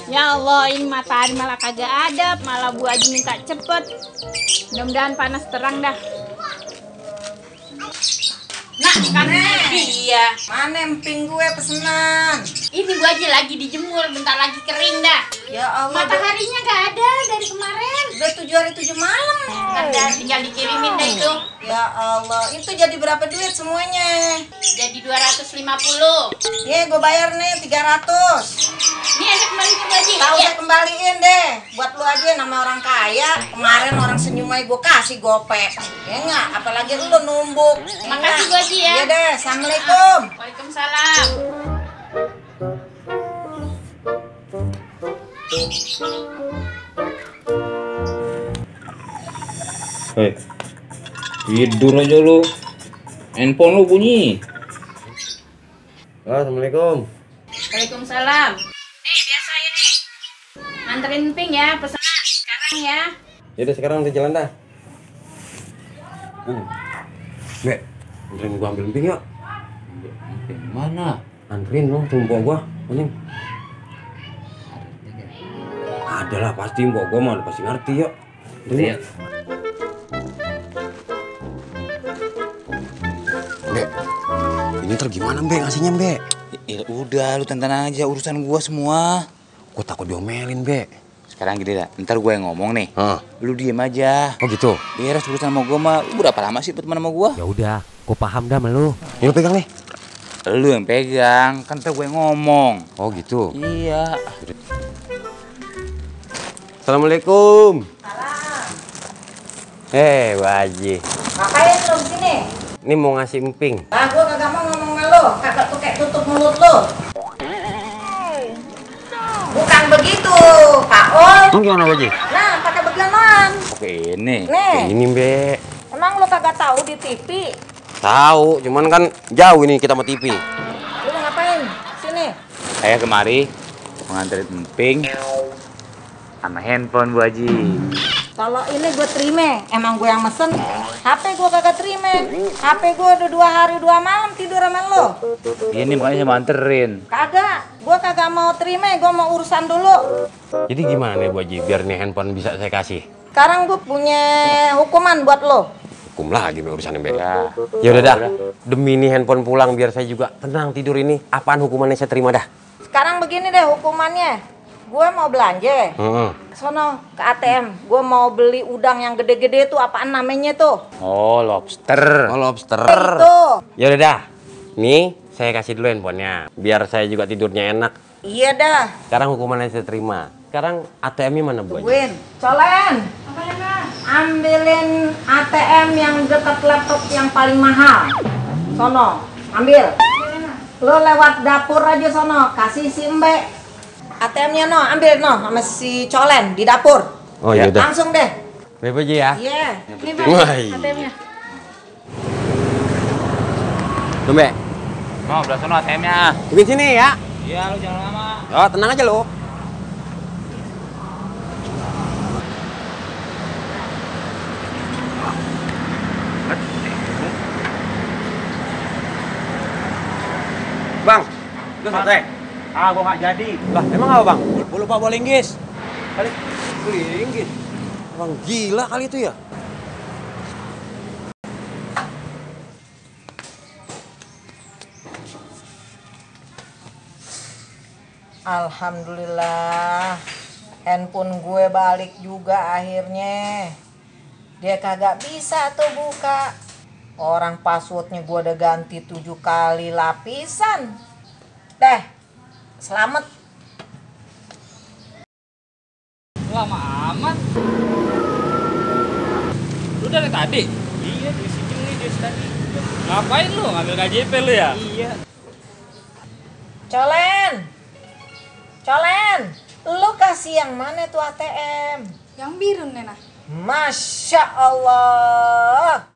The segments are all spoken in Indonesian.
Ya Allah, ini matahari malah kagak ada, malah Bu Haji minta cepet. Mudah-mudahan panas terang dah. Nah, kan iya. Mana emping gue pesenan? Ini Bu Haji lagi dijemur, bentar lagi kering dah. Ya Allah. Mataharinya gak ada dari kemarin. Udah 7 hari 7 malam. Ada, tinggal dikirimin deh itu. Ya Allah, itu jadi berapa duit semuanya? Jadi 250. Nih, gue bayar nih 300. Ini ada kembalinya Bu Haji. Tahu Ya. saya kembaliin deh. Buat lu aja nama orang kaya. Kemarin orang senyum aja gue kasih gopek. Ya enggak, apalagi lu numbuk. Makasih Bu Haji ya. Iya deh, assalamualaikum. Waalaikumsalam. Hei, tidur aja lu. Handphone lu bunyi. Assalamualaikum. Waalaikumsalam. Nih, biasa ya nih. Anterin ping ya, pesanan sekarang ya. Yaudah sekarang udah jalan dah. Bek, anterin gua ambil emping yuk. Mana? Anterin dong tuh mbok gua. Ini. Ada lah pasti mbok gua mah pasti ngerti yuk. Iya. Bek, ini ntar gimana Bek ngasihnya Bek? Ya udah, lu tenang aja, urusan gua semua. Gua takut diomelin Bek. Sekarang gini dah, ntar gua yang ngomong nih. Hah? Lu diem aja. Oh gitu? Beres urusan sama gua mah. Lu berapa lama sih berteman sama gua? Ya udah, gua paham dah sama lu. Ini lu pegang nih. Lu yang pegang, kan ntar gua yang ngomong. Oh gitu. Iya. Assalamualaikum. Salam. Bu Haji. Ngapain lu sini? Ini mau ngasih emping. Ah, gua kagak mau ngomong sama lu. Kagak tuh kayak tutup mulut lu. Bukan begitu, Pak Ol. Lu gimana Bu Haji? Nah, pakai beginian. Oke, ini. Nih, Ini Bek. emang lu kagak tahu di TV? Tahu, cuman kan jauh ini kita sama TV. Lu ngapain? Sini. Saya kemari mengantarin emping sama handphone Bu Haji. Kalau ini gue terima, emang gue yang mesen. HP gue kagak terima. HP gue udah 2 hari 2 malam tidur sama lo. Ini makanya saya mau anterin. Kagak, gue kagak mau terima, gue mau urusan dulu. Jadi gimana Bu Haji biar nih handphone bisa saya kasih? Sekarang gue punya hukuman buat lo. Hukum lagi nih urusannya Bek. Ya. Ya udah dah, demi nih handphone pulang biar saya juga tenang tidur ini. Apaan hukumannya saya terima dah? Sekarang begini deh hukumannya. Gue mau belanja. Sono ke ATM. Gue mau beli udang yang gede-gede tuh, apaan namanya tuh? Oh, lobster. Oh lobster. Itu. Ya udah dah, nih saya kasih dulu handphonenya. Biar saya juga tidurnya enak. Iya dah. Sekarang hukumannya saya terima. Sekarang ATM-nya mana Bu Haji? Win, Colen. Ambilin ATM yang dekat laptop yang paling mahal. Sono, ambil. Lo lewat dapur aja sono, kasih si Mbak. ATM-nya no, ambil no sama si Colen di dapur. Oh ya udah. Langsung deh. Baik Bu Haji ya. Iya. Ini Pak, Wah, iya. ATM-nya. Tuh Mbak, Mau belah sono ATM-nya. tungguin sini ya. Iya, lu jangan lama. Oh tenang aja lo. Bang, lu santai. Ah, gua nggak jadi. Lah, emang apa bang? Gua lupa bawa linggis. Kali linggis. Bang gila kali itu ya. Alhamdulillah. Handphone gue balik juga akhirnya. Dia kagak bisa tuh buka. Orang passwordnya gue udah ganti 7 kali lapisan. Deh, selamat. Lama amat. Lu dari tadi? Iya, di sini nih dari tadi. Ngapain lu? Ngambil KJP lu ya? Iya. Colen. Colen, lu kasih yang mana tuh ATM? Yang biru, Nena. Masya Allah.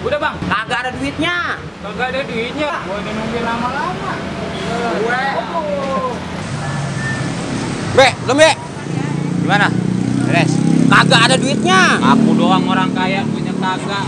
Udah bang, Kagak ada duitnya. kagak ada duitnya. Gua udah nungguin lama-lama. Gue. Mbak, lu Mbak. Gimana? Beres. Kagak ada duitnya. Aku doang orang kaya punya kagak.